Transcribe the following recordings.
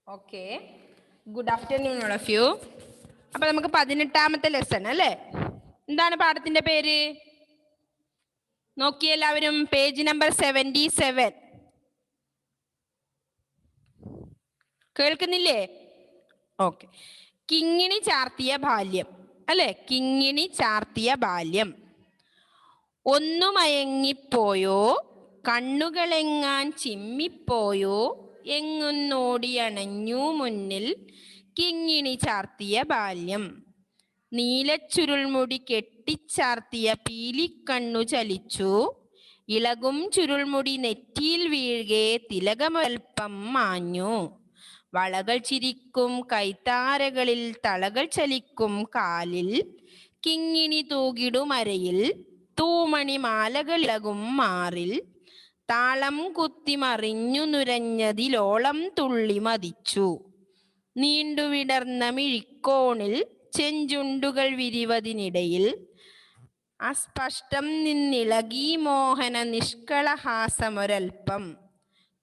Okay, good afternoon all of you. അപ്പൊ നമുക്ക് 18ാമത്തെ lesson അല്ലേ? എന്താണ് പാഠത്തിന്റെ പേര്? നോക്കിയേ എല്ലാവരും, പേജ് നമ്പർ 77. കേൾക്കുന്നില്ലേ? ഓക്കെ. കിങ്ങിണി ചാർത്തിയ ബാല്യം അല്ലെ? കിങ്ങിണി ചാർത്തിയ ബാല്യം. ഒന്നു മയങ്ങിപ്പോയോ, കണ്ണുകളെങ്ങാൻ ചിമ്മിപ്പോയോ, എങ്ങുന്നോടിയണഞ്ഞു മുന്നിൽ കിങ്ങിണി ചാർത്തിയ ബാല്യം. നീലച്ചുരുൾമുടി കെട്ടിച്ചാർത്തിയ പീലിക്കണ്ണു ചലിച്ചു, ഇളകും ചുരുൾമുടി നെറ്റിയിൽ വീഴ്കെ തിലകമൽപ്പം മാഞ്ഞു. വളകൾ ചിരിക്കും കൈത്താരകളിൽ തളകൾ ചലിക്കും കാലിൽ, കിങ്ങിണി തൂകിടുമരയിൽ തൂമണി മാലകളിളകും മാറിൽ. താളം കുത്തി മറിഞ്ഞു നുരഞ്ഞതിലോളം തുള്ളി മതിച്ചു. നീണ്ടുവിടർന്ന മിഴിക്കോണിൽ ചെഞ്ചുണ്ടുകൾ വിരിവതിനിടയിൽ അസ്പഷ്ടം നിന്നിളകി മോഹന നിഷ്കളഹാസമൊരൽപ്പം.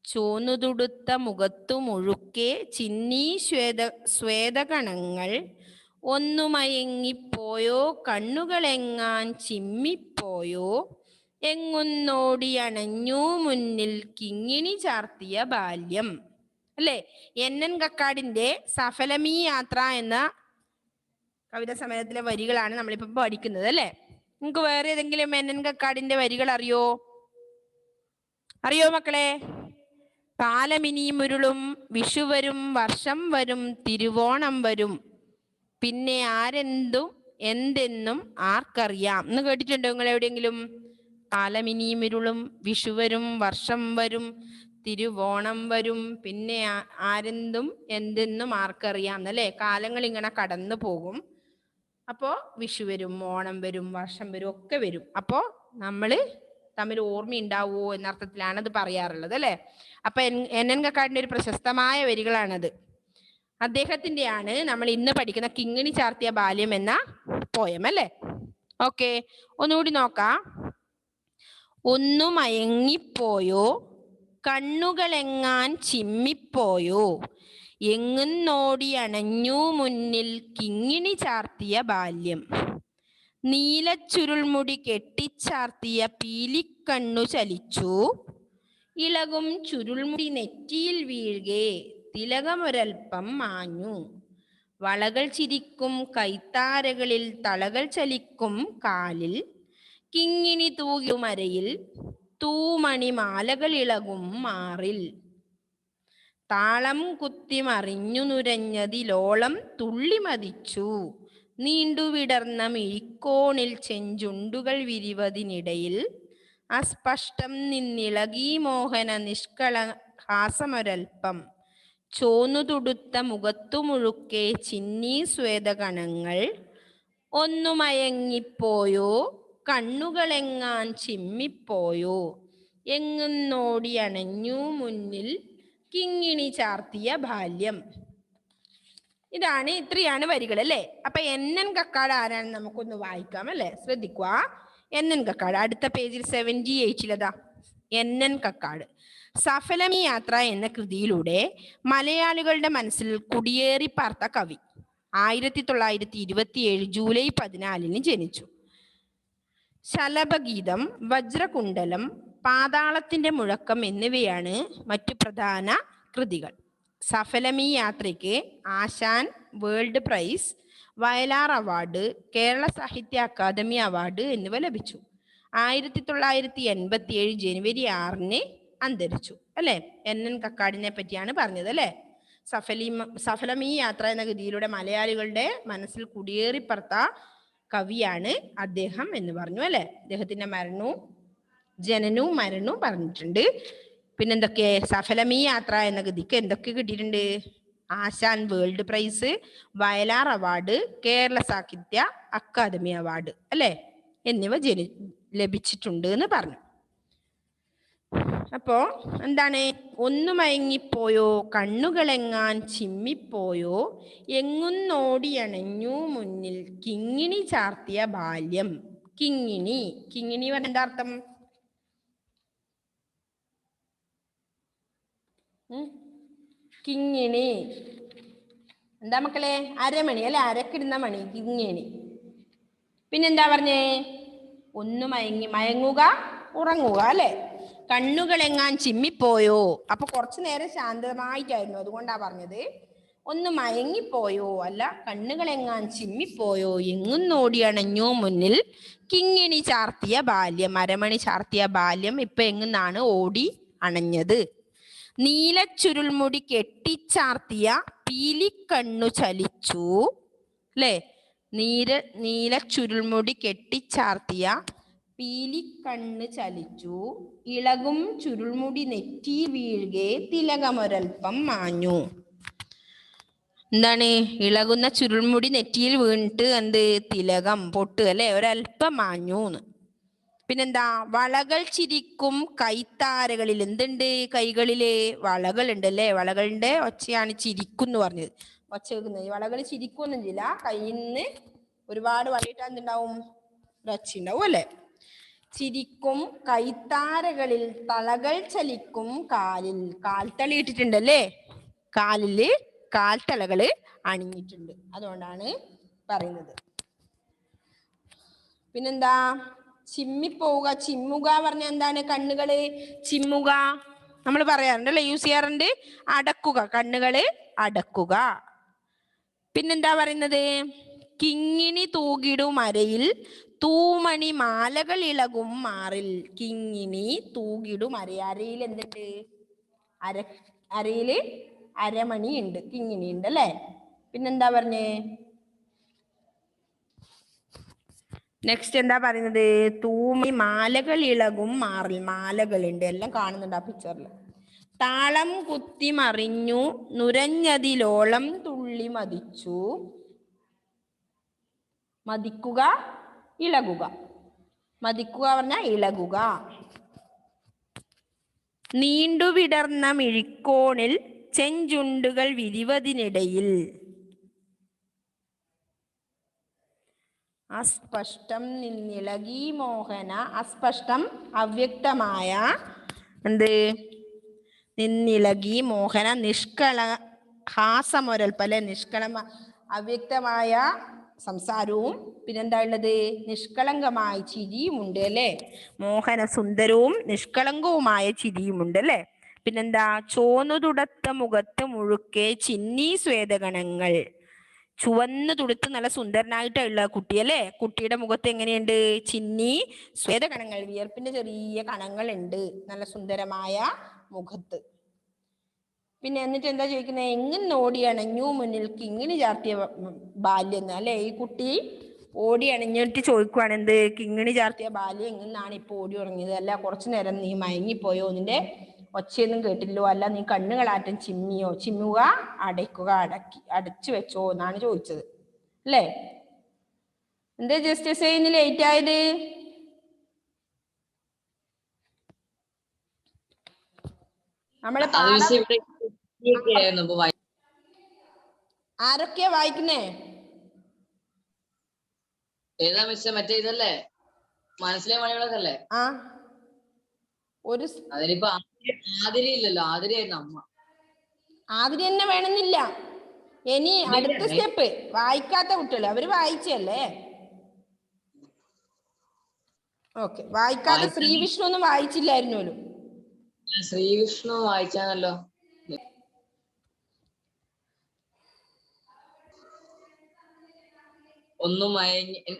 ചോന്നുതുടുത്ത മുഖത്തു മുഴുക്കെ ചിന്നീ ശ്വേതകണങ്ങൾ. ഒന്നു മയങ്ങിപ്പോയോ, കണ്ണുകളെങ്ങാൻ ചിമ്മിപ്പോയോ, എങ്ങുന്നോടിയണഞ്ഞു മുന്നിൽ കിങ്ങിണി ചാർത്തിയ ബാല്യം. അല്ലേ? NN കക്കാടിന്റെ സഫലമീ യാത്ര എന്ന കവിതാ സമ്മേളനത്തിലെ വരികളാണ് നമ്മളിപ്പോ പഠിക്കുന്നത് അല്ലേ? നിങ്ങൾക്ക് വേറെ ഏതെങ്കിലും NN കക്കാടിന്റെ വരികൾ അറിയോ? അറിയോ മക്കളെ? കാലമിനിയുരുളും, വിഷു വരും, വർഷം വരും, തിരുവോണം വരും, പിന്നെ ആരെന്തും എന്തെന്നും ആർക്കറിയാം എന്ന് കേട്ടിട്ടുണ്ടോ നിങ്ങൾ എവിടെയെങ്കിലും? കാലമിനിയുരുളും, വിഷു വരും, വർഷം വരും, തിരുവോണം വരും, പിന്നെ ആരെന്തും എന്തെന്നും ആർക്കറിയാം എന്നല്ലേ? കാലങ്ങൾ ഇങ്ങനെ കടന്നു പോകും. അപ്പോൾ വിഷു വരും, ഓണം വരും, വർഷം വരും, ഒക്കെ വരും. അപ്പോൾ നമ്മൾ തമ്മിൽ ഓർമ്മയുണ്ടാവുമോ എന്നർത്ഥത്തിലാണ് അത് പറയാറുള്ളത് അല്ലേ? അപ്പൊ NN കക്കാടിന്റെ ഒരു പ്രശസ്തമായ വരികളാണത്. അദ്ദേഹത്തിന്റെയാണ് നമ്മൾ ഇന്ന് പഠിക്കുന്ന കിങ്ങിണി ചാർത്തിയ ബാല്യം എന്ന പോയം അല്ലേ? ഓക്കെ, ഒന്നുകൂടി നോക്കാം. ഒന്നു മയങ്ങിപ്പോയോ, കണ്ണുകളെങ്ങാൻ ചിമ്മിപ്പോയോ, എങ്ങുന്നോടിയണഞ്ഞു മുന്നിൽ കിങ്ങിണി ചാർത്തിയ ബാല്യം. നീലച്ചുരുൾമുടി കെട്ടിച്ചാർത്തിയ പീലിക്കണ്ണു ചലിച്ചു, ഇളകും ചുരുൾമുടി നെറ്റിയിൽ വീഴ്കെ തിലകമൊരൽപ്പം മാഞ്ഞു. വളകൾ ചിരിക്കും കൈത്താരകളിൽ തളകൾ ചലിക്കും കാലിൽ, കിങ്ങിണി തൂകിടുമരയിൽ തൂമണി മാലകൾ ഇളകും മാറിൽ. താളം കുത്തി മറിഞ്ഞു നുരഞ്ഞതിലോളം തുള്ളി മതിച്ചു. നീണ്ടുവിടർന്ന മിഴിക്കോണിൽ ചെഞ്ചുണ്ടുകൾ വിരിവതിനിടയിൽ അസ്പഷ്ടം നിന്നിളകി മോഹന നിഷ്കളഹാസമൊരൽപ്പം. ചോന്നുതുടുത്ത മുഖത്തു മുഴുക്കെ ചിന്നീ ശ്വേതകണങ്ങൾ. ഒന്നു മയങ്ങിപ്പോയോ, കണ്ണുകളെങ്ങാൻ ചിമ്മിപ്പോയോ, എങ്ങുന്നോടിയണഞ്ഞു മുന്നിൽ കിങ്ങിണി ചാർത്തിയ ബാല്യം. ഇത്രയാണ് വരികൾ അല്ലേ? അപ്പൊ NN കക്കാട് ആരാണെന്ന് നമുക്കൊന്ന് വായിക്കാം അല്ലേ? ശ്രദ്ധിക്കുക. NN കക്കാട് അടുത്ത പേജിൽ 78-ലതാ NN കക്കാട്. സഫലമീ യാത്ര എന്ന കൃതിയിലൂടെ മലയാളികളുടെ മനസ്സിൽ കുടിയേറി പാർത്ത കവി. 1927 ജൂലൈ 14 ജനിച്ചു. ശലഭഗീതം, വജ്രകുണ്ഡലം, പാതാളത്തിന്റെ മുഴക്കം എന്നിവയാണ് മറ്റു പ്രധാന കൃതികൾ. സഫലമീ യാത്രയ്ക്ക് Asan world prize, Vayalar award, Kerala Sahitya Akademi award എന്നിവ ലഭിച്ചു. 1987 ജനുവരി 6 അന്തരിച്ചു അല്ലേ? NN കക്കാടിനെ പറ്റിയാണ് പറഞ്ഞത് അല്ലേ? സഫലമീ യാത്ര എന്ന കൃതിയിലൂടെ മലയാളികളുടെ മനസ്സിൽ കുടിയേറിപ്പറത്ത കവിയാണ് അദ്ദേഹം എന്ന് പറഞ്ഞു അല്ലേ? അദ്ദേഹത്തിന്റെ ജനനവും മരണവും പറഞ്ഞിട്ടുണ്ട്. പിന്നെന്തൊക്കെ? സഫലമീ യാത്ര എന്ന കൃതിക്ക് എന്തൊക്കെ കിട്ടിയിട്ടുണ്ട്? Asan world prize, Vayalar award, Kerala Sahitya Akademi award അല്ലേ? എന്നിവ ലഭിച്ചിട്ടുണ്ട് എന്ന് പറഞ്ഞു. അപ്പോ എന്താണ്? ഒന്നു മയങ്ങിപ്പോയോ, കണ്ണുകളെങ്ങാൻ ചിമ്മിപ്പോയോ, എങ്ങുന്നോടിയണഞ്ഞു മുന്നിൽ കിങ്ങിണി ചാർത്തിയ ബാല്യം. കിങ്ങിണി എന്താ അർത്ഥം? കിങ്ങിണി. എന്താ മക്കളെ? അരമണി അല്ലെ, അരക്കിടുന്ന മണി, കിങ്ങിണി. പിന്നെന്താ പറഞ്ഞേ? ഒന്ന് മയങ്ങി, മയങ്ങുക, ഉറങ്ങുക അല്ലെ. കണ്ണുകളെങ്ങാൻ ചിമ്മിപ്പോയോ. അപ്പൊ കുറച്ചു നേരം ശാന്തമായിട്ടായിരുന്നു, അതുകൊണ്ടാ പറഞ്ഞത്. ഒന്ന് മയങ്ങിപ്പോയോ, അല്ല കണ്ണുകളെങ്ങാൻ ചിമ്മിപ്പോയോ, എങ്ങുന്നോടി അണഞ്ഞോ മുന്നിൽ കിങ്ങിണി ചാർത്തിയ ബാല്യം. അരമണി ചാർത്തിയ ബാല്യം ഇപ്പൊ എങ്ങുന്നാണ് ഓടി അണഞ്ഞത്. നീലച്ചുരുൾമുടി കെട്ടിച്ചാർത്തിയ പീലിക്കണ്ണു ചലിച്ചു അല്ലെ. നീലച്ചുരുൾമുടി കെട്ടിച്ചാർത്തിയ പീലിക്കണ്ണ് ചലിച്ചു, ഇളകും ചുരുൾമുടി നെറ്റി വീഴുകെ തിലകമൊരൽപ്പം മാഞ്ഞു. എന്താണ്? ഇളകുന്ന ചുരുൾമുടി നെറ്റിയിൽ വീണിട്ട് എന്ത്? തിലകം, പൊട്ട് അല്ലെ, ഒരൽപ്പം മാഞ്ഞൂന്ന്. പിന്നെന്താ? വളകൾ ചിരിക്കും കൈത്താരകളിൽ. എന്തുണ്ട്? കൈകളില് വളകൾ ഉണ്ട് അല്ലെ. വളകളുടെ ഒച്ചയാണ് ചിരിക്കും എന്ന് പറഞ്ഞത്. ഒച്ച കേൾക്കുന്നത്. വളകൾ ചിരിക്കൊന്നും ചെയ്യില്ല, കയ്യിൽ നിന്ന് ഒരുപാട് വളയിട്ടാ എന്തുണ്ടാവും? ഒച്ച ഉണ്ടാവും അല്ലെ. ചിരിക്കും കൈത്താരകളിൽ തളകൾ ചലിക്കും കാലിൽ. കാൽത്തളി ഇട്ടിട്ടുണ്ടല്ലേ, കാലില് കാൽത്തളകള് അണിഞ്ഞിട്ടുണ്ട്, അതുകൊണ്ടാണ് പറയുന്നത്. പിന്നെന്താ? ചിമ്മിപ്പോവുക, ചിമ്മുക പറഞ്ഞ എന്താണ്? കണ്ണുകള് ചിമ്മുക നമ്മൾ പറയാറുണ്ട് അല്ലെ, യൂസ് ചെയ്യാറുണ്ട്. അടക്കുക, കണ്ണുകള് അടക്കുക. പിന്നെന്താ പറയുന്നത്? കിങ്ങിണി തൂകിടും അരയിൽ തൂമണി മാലകൾ ഇളകും മാറിൽ. കിങ്ങിണി തൂകിടും അര. അരയിൽ എന്തുണ്ട്? അരയില് അരമണി ഉണ്ട്, കിങ്ങിണി ഉണ്ട് അല്ലെ. പിന്നെന്താ പറഞ്ഞേ? നെക്സ്റ്റ് എന്താ പറയുന്നത്? തൂമണി മാലകൾ ഇളകും മാറിൽ. മാലകളുണ്ട്, എല്ലാം കാണുന്നുണ്ട് ആ പിക്ചറിൽ. താളം കുത്തി മറിഞ്ഞു നുരഞ്ഞതിലോളം തുള്ളി മതിച്ചു. മതിക്കുക, ഇളകുക. മതിക്കുക പറഞ്ഞാൽ ഇളകുക. നീണ്ടുവിടർന്ന മിഴിക്കോണിൽ ചെഞ്ചുണ്ടുകൾ വിരിവതിനിടയിൽ. അസ്പഷ്ടം നിന്നിളകി മോഹന. അസ്പഷ്ടം അവ്യക്തമായ, എന്ത്? നിന്നിളകി മോഹന, നിഷ്കള ഹാസമൊരൽപ്പം അല്ലെ, അവ്യക്തമായ സംസാരവും പിന്നെന്താ ഉള്ളത്? നിഷ്കളങ്കമായ ചിരിയുമുണ്ട് അല്ലെ. മോഹന സുന്ദരവും നിഷ്കളങ്കവുമായ ചിരിയുമുണ്ട് അല്ലെ. പിന്നെന്താ? ചോന്നു തുടത്ത മുഖത്ത് മുഴുക്കെ ചിന്നി സ്വേദഗണങ്ങൾ. ചുവന്ന് തുടുത്ത് നല്ല സുന്ദരനായിട്ടുള്ള കുട്ടി അല്ലെ. കുട്ടിയുടെ മുഖത്ത് എങ്ങനെയുണ്ട്? ചിന്നി സ്വേദകണങ്ങൾ, വിയർപ്പിന്റെ ചെറിയ കണങ്ങൾ ഉണ്ട് നല്ല സുന്ദരമായ മുഖത്ത്. പിന്നെ എന്നിട്ട് എന്താ ചോദിക്കുന്നത്? എങ്ങനെ ഓടി അണഞ്ഞു മുന്നിൽ കിങ്ങിണി ചാർത്തിയ ബാല്യം അല്ലെ. ഈ കുട്ടി ഓടി അണഞ്ഞിട്ട് ചോദിക്കുവാണ്, എന്ത്? കിങ്ങിണി ചാർത്തിയ ബാല്യം എങ്ങനെയാണ് ഇപ്പൊ ഓടി ഉറങ്ങിയത്, അല്ല കുറച്ചു നേരം നീ മയങ്ങിപ്പോയോ, നിന്റെ ഒച്ചയൊന്നും കേട്ടില്ലോ, അല്ല നീ കണ്ണുകളാറ്റം ചിമ്മിയോ. ചിമ്മുക, അടയ്ക്കുക, അടച്ചു വെച്ചോ എന്നാണ് ചോദിച്ചത് അല്ലേ. എന്താ ജസ്റ്റ് ഇന്ന് ലേറ്റ് ആയത്? നമ്മളെ ആരൊക്കെയാ വായിക്കുന്നേ? ഏതാ മിസ്സേ? മറ്റേ ഇതല്ലേ, മനസ്സിലായ മണികളൊക്കെ. ആ, ഒരു അതിനിപ്പോ ആതിരി ഇല്ലല്ലോ. ആതിരിയായിരുന്നു അമ്മ. ആതിരി തന്നെ വേണമെന്നില്ല. ഇനി അടുത്ത സ്റ്റെപ്പ് വായിക്കാത്ത കുട്ടികൾ, അവര് വായിച്ചല്ലേ. ഓക്കെ, വായിക്കാതെ ശ്രീവിഷ്ണു ഒന്നും വായിച്ചില്ലായിരുന്നല്ലോ. ശ്രീവിഷ്ണു വായിച്ചാണല്ലോ. ഒന്നും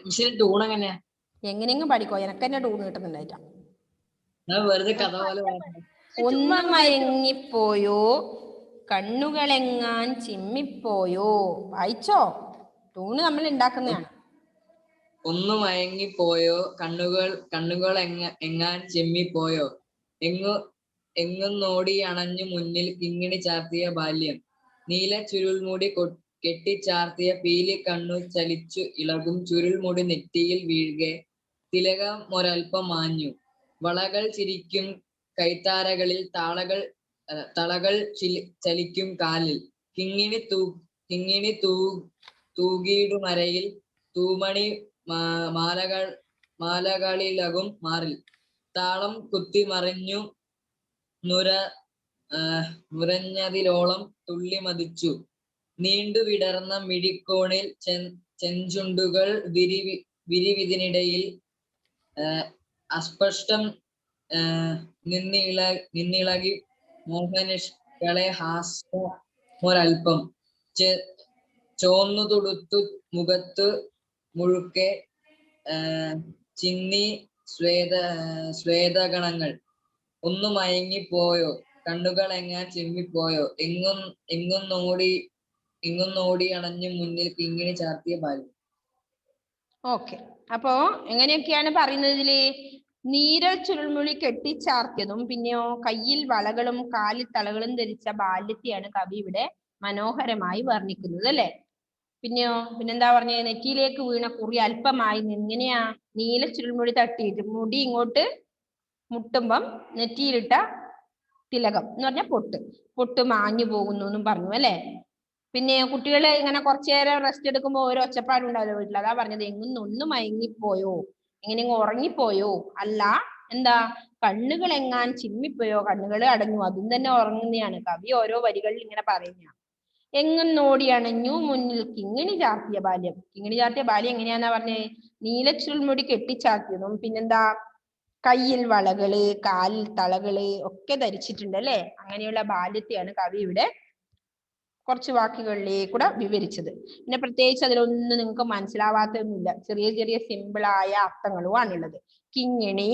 മിസ്സിന് ടൂൺ എങ്ങനെയാ? എങ്ങനെയെങ്കിലും പഠിക്കോ, എനക്ക് തന്നെ ടൂൺ കിട്ടുന്നുണ്ടായിട്ടാ. വെറുതെ കഥ പോലെ. ഒന്ന് മയങ്ങിപ്പോയോ കണ്ണുകളെങ്ങാൻ ചിമ്മിപ്പോയോ. വായിച്ചോ, ടൂണ് നമ്മൾ ഉണ്ടാക്കുന്നതാണ്. ഒന്ന് മയങ്ങിപ്പോയോ കണ്ണുകൾ എങ്ങാൻ ചിമ്മിപ്പോയോ, എങ്ങുന്നോടി അണഞ്ഞു മുന്നിൽ കിങ്ങിണി ചാർത്തിയ ബാല്യം. നീല ചുരുൾമുടി കെട്ടിച്ചാർത്തിയ പീലി കണ്ണു ചലിച്ചു, ഇളകും ചുരുൾമുടി നെറ്റിയിൽ വീഴുകെ തിലകമൊരൽപ്പം മാഞ്ഞു. വളകൾ ചിരിക്കും കൈത്താരകളിൽ തളകൾ ചലിക്കും കാലിൽ. കിങ്ങിണി തൂകിടുമരയിൽ തൂമണി മാലകളിലകും മാറിൽ. താളം കുത്തി മറിഞ്ഞു നുരഞ്ഞതിലോളം തുള്ളി മതിച്ചു. നീണ്ടു വിടർന്ന മിഴിക്കോണിൽ ചെഞ്ചുണ്ടുകൾ വിരിവിതിനിടയിൽ അസ്പഷ്ടം നിന്നിളകി മോഹനിഷ്കളെ ഹാസ്യമൊരൽപ്പം ചോന്നു തുടുത്തു മുഖത്തു മുഴുക്കെ ചിന്നി ശ്വേതഗണങ്ങൾ. ഒന്നു മയങ്ങിപ്പോയോ, കണ്ണുകളെങ്ങാൻ ചിമ്മിപ്പോയോ, എങ്ങും നോടി അണഞ്ഞു മുന്നിൽ കിങ്ങിണി ചാർത്തിയ ബാല്യം. ഓക്കെ, അപ്പോ എങ്ങനെയൊക്കെയാണ് പറയുന്നത് ഇതില്? നീരൽ ചുരുൾമുഴി കെട്ടിച്ചാർത്തിയതും പിന്നെയോ കയ്യിൽ വളകളും കാലിൽ തളകളും ധരിച്ച ബാല്യത്തെയാണ് കവി ഇവിടെ മനോഹരമായി വർണ്ണിക്കുന്നത് അല്ലെ. പിന്നെയോ പിന്നെന്താ പറഞ്ഞത്? നെറ്റിയിലേക്ക് വീണ കുറി അല്പമായി എങ്ങനെയാ? നീല ചുരുൾമുഴി തട്ടിയിട്ട് മുടി ഇങ്ങോട്ട് മുട്ടുമ്പം നെറ്റിയിലിട്ട തിലകം എന്ന് പറഞ്ഞ പൊട്ട് മാഞ്ഞു പോകുന്നു എന്നും പറഞ്ഞു അല്ലെ. പിന്നെ കുട്ടികള് ഇങ്ങനെ കുറച്ചു നേരം റെസ്റ്റ് എടുക്കുമ്പോൾ ഓരോ ഒച്ചപ്പാടുണ്ടാവില്ല വീട്ടിൽ. അതാ പറഞ്ഞത് ഒന്നും മയങ്ങിപ്പോയോ, എങ്ങനെയെങ്കിലും ഉറങ്ങിപ്പോയോ, അല്ല എന്താ കണ്ണുകൾ എങ്ങാൻ ചിമ്മിപ്പോയോ, കണ്ണുകൾ അടഞ്ഞു, അതും തന്നെ ഉറങ്ങുന്നതാണ്. കവി ഓരോ വരികളിൽ ഇങ്ങനെ പറയുന്ന. എങ്ങും നോടി അണഞ്ഞു മുന്നിൽ കിങ്ങിണി ചാർത്തിയ ബാല്യം. കിങ്ങിണി ചാർത്തിയ ബാല്യം എങ്ങനെയാന്നാ പറഞ്ഞേ? നീലച്ചുരുൾമുടി കെട്ടിച്ചാർത്തിയതും പിന്നെന്താ കയ്യിൽ വളകള് കാലിൽ തളകള് ഒക്കെ ധരിച്ചിട്ടുണ്ട് അല്ലെ. അങ്ങനെയുള്ള ബാല്യത്തെയാണ് കവി ഇവിടെ കുറച്ച് വാക്കുകളിലേക്കൂടെ വിവരിച്ചത്. പിന്നെ പ്രത്യേകിച്ച് അതിലൊന്നും നിങ്ങൾക്ക് മനസ്സിലാവാത്തൊന്നുമില്ല. ചെറിയ ചെറിയ സിമ്പിളായ അർത്ഥങ്ങളുമാണുള്ളത്. കിങ്ങിണി,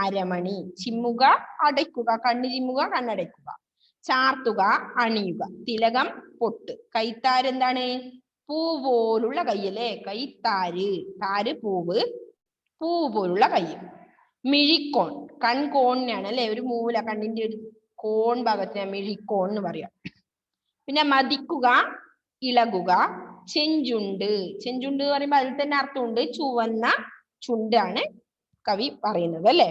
അരമണി, ചിമ്മുക, അടയ്ക്കുക, കണ്ണ് ചിമ്മുക, കണ്ണടയ്ക്കുക, ചാർത്തുക, അണിയുക, തിലകം, പൊട്ട്, കൈത്താര് എന്താണ്? പൂ പോലുള്ള കയ്യല്ലേ, കൈത്താര്. താര് പൂവ്, പൂ പോലുള്ള കൈ. മിഴിക്കോൺ, കൺകോണിനാണ് അല്ലെ, ഒരു മൂല, കണ്ണിന്റെ ഒരു കോൺ ഭാഗത്തിന് മിഴിക്കോൺ എന്ന് പറയാം. പിന്നെ മതിക്കുക, ഇളകുക, ചെഞ്ചുണ്ട്. ചെഞ്ചുണ്ട് എന്ന് പറയുമ്പോൾ അതിൽ തന്നെ അർത്ഥമുണ്ട്, ചുവന്ന ചുണ്ടാണ് കവി പറയുന്നത് അല്ലെ.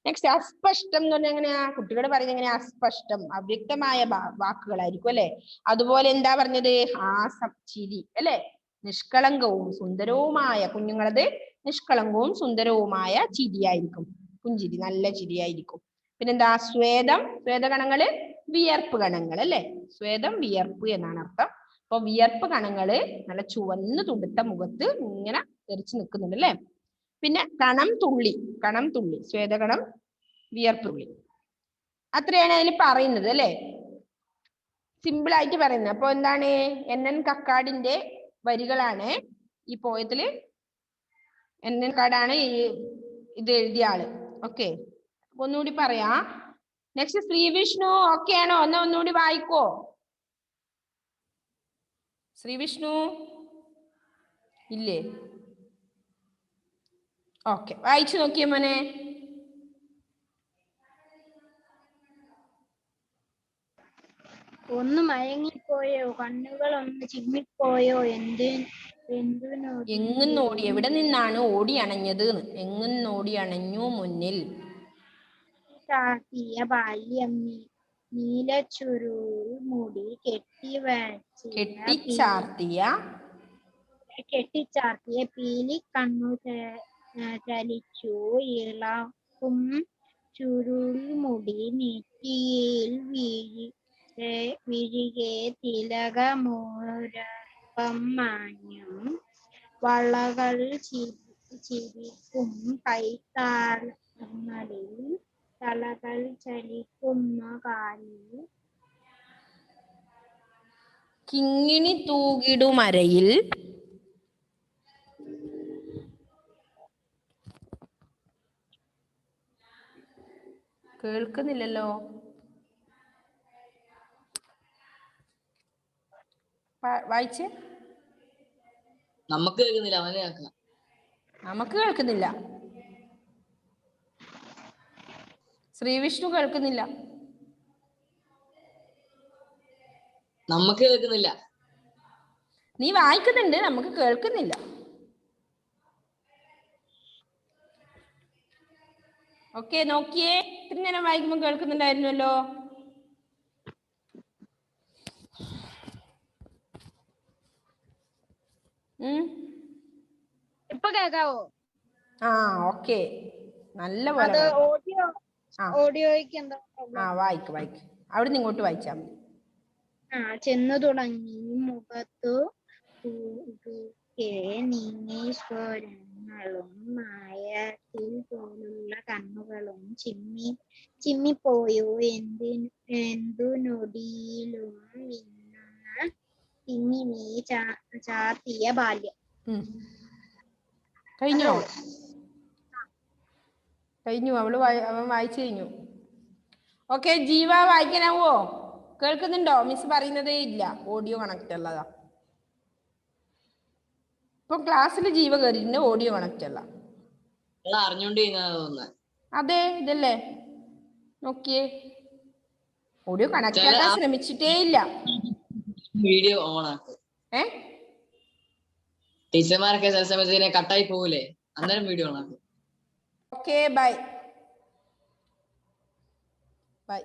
നെക്സ്റ്റ് അസ്പഷ്ടം എന്ന് പറഞ്ഞാൽ എങ്ങനെയാ? കുട്ടികൾ പറയുന്നത് എങ്ങനെയാ? അസ്പഷ്ടം, അവ്യക്തമായ വാക്കുകളായിരിക്കും അല്ലെ. അതുപോലെ എന്താ പറഞ്ഞത്? ഹാസം, ചിരി അല്ലെ. നിഷ്കളങ്കവും സുന്ദരവുമായ, കുഞ്ഞുങ്ങളത് നിഷ്കളങ്കവും സുന്ദരവുമായ ചിരിയായിരിക്കും. പുഞ്ചിരി, നല്ല ചിരിയായിരിക്കും. പിന്നെന്താ? സ്വേദം, സ്വേദഗണങ്ങള് വിയർപ്പ് കണങ്ങൾ അല്ലെ. സ്വേദം വിയർപ്പ് എന്നാണ് അർത്ഥം. അപ്പൊ വിയർപ്പ് കണങ്ങള് നല്ല ചുവന്ന് തുടുത്ത മുഖത്ത് ഇങ്ങനെ തെറിച്ച് നിൽക്കുന്നുണ്ട് അല്ലെ. പിന്നെ കണം തുള്ളി, സ്വേദഗണം, വിയർപ്പ് തുള്ളി. അത്രയാണ് അതിൽ പറയുന്നത് അല്ലെ. സിമ്പിൾ ആയിട്ട് പറയുന്നത്. അപ്പൊ എന്താണ്? NN കക്കാടിന്റെ വരികളാണ് ഈ പോയത്തില്. NN കക്കാടാണ് ഇത് എഴുതിയ ആള്. ഓക്കെ, ഒന്നുകൂടി പറയാ. നെക്സ്റ്റ് ശ്രീവിഷ്ണു ഓക്കെ ആണോ? ഒന്നുകൂടി വായിക്കോ ശ്രീവിഷ്ണു? ഇല്ലേ? ഓക്കെ, വായിച്ചു നോക്കിയേ മോനെ. ഒന്ന് മയങ്ങിപ്പോയോ, കണ്ണുകൾ ഒന്ന് ചിമ്മിപ്പോയോ, എങ്ങും നോടി, എവിടെ നിന്നാണ് ഓടി അണഞ്ഞത്? എങ്ങും നോടി അണഞ്ഞു മുന്നിൽ ചാർത്തിയ ബാല്യം. നീലച്ചുരുൾ മുടി കെട്ടിച്ചാർത്തിയ പീലി കണ്ണു ചലിച്ചു. ഇളകും ചുരുൾമുടി നെറ്റിയിൽ വിഴികെ തിലകമോരൽപ്പം മാഞ്ഞു. വളകൾ ചിരിക്കും കൈത്താളങ്ങളിൽ, തളകൾ ചലിക്കുന്ന കാലിൽ. കിങ്ങിണി തൂകിടുമരയിൽ കേൾക്കുന്നില്ലല്ലോ. വായിച്ചേ. നമുക്ക് കേൾക്കുന്നില്ല, അവനെ കേൾക്കാം. നമുക്ക് കേൾക്കുന്നില്ല. ശ്രീവിഷ്ണു കേൾക്കുന്നില്ല. നമുക്ക് കേൾക്കുന്നില്ല. നീ വായിക്കുന്നുണ്ട്, നമുക്ക് കേൾക്കുന്നില്ല. ഓക്കെ, നോക്കിയേ. ഇത്ര നേരം വായിക്കുമ്പോൾ കേൾക്കുന്നുണ്ടായിരുന്നല്ലോ. ഇപ്പൊ കേൾക്കാവോ? ആ, ഓക്കെ, നല്ല പോലെ. ഓഡിയോയ്ക്ക് എന്താ? വായിക്ക്. അവിടുന്ന് ഇങ്ങോട്ട് വായിച്ചാൽ മതി. ചെന്നു തുടങ്ങി മുഖത്തു നീങ്ങി സ്വരങ്ങളും മായത്തിൽ പോലുള്ള കണ്ണുകളും ചിമ്മിപ്പോയോ എന്തു നൊടിയിലും മിന്നുന്ന തിങ്ങി നീ ചാർത്തിയ ബാല്യം. കഴിഞ്ഞോ? കഴിഞ്ഞു. അവൻ വായിച്ചു കഴിഞ്ഞു. ഓക്കെ, ജീവ വായിക്കാനാവോ? കേൾക്കുന്നുണ്ടോ? മിസ് പറയുന്നതേ ഇല്ല, ഓഡിയോ കണക്റ്റ് അല്ലതാ. ഇപ്പൊ ക്ലാസ്സിൽ ജീവ കയറിയിട്ടുണ്ട്, ഓഡിയോ കണക്റ്റ് അല്ല. അതെ, ഇതല്ലേ നോക്കിയേ, ഓഡിയോ കണക്റ്റ് ആക്കാൻ ശ്രമിച്ചിട്ടേ ഇല്ല. വീഡിയോ ഓൺ ആക്കും. ടീച്ചർമാരൊക്കെ ചില സമയത്ത് കട്ടായി പോകൂലേ, അന്നേരം വീഡിയോ ഓൺ ആക്കും. Okay, bye bye.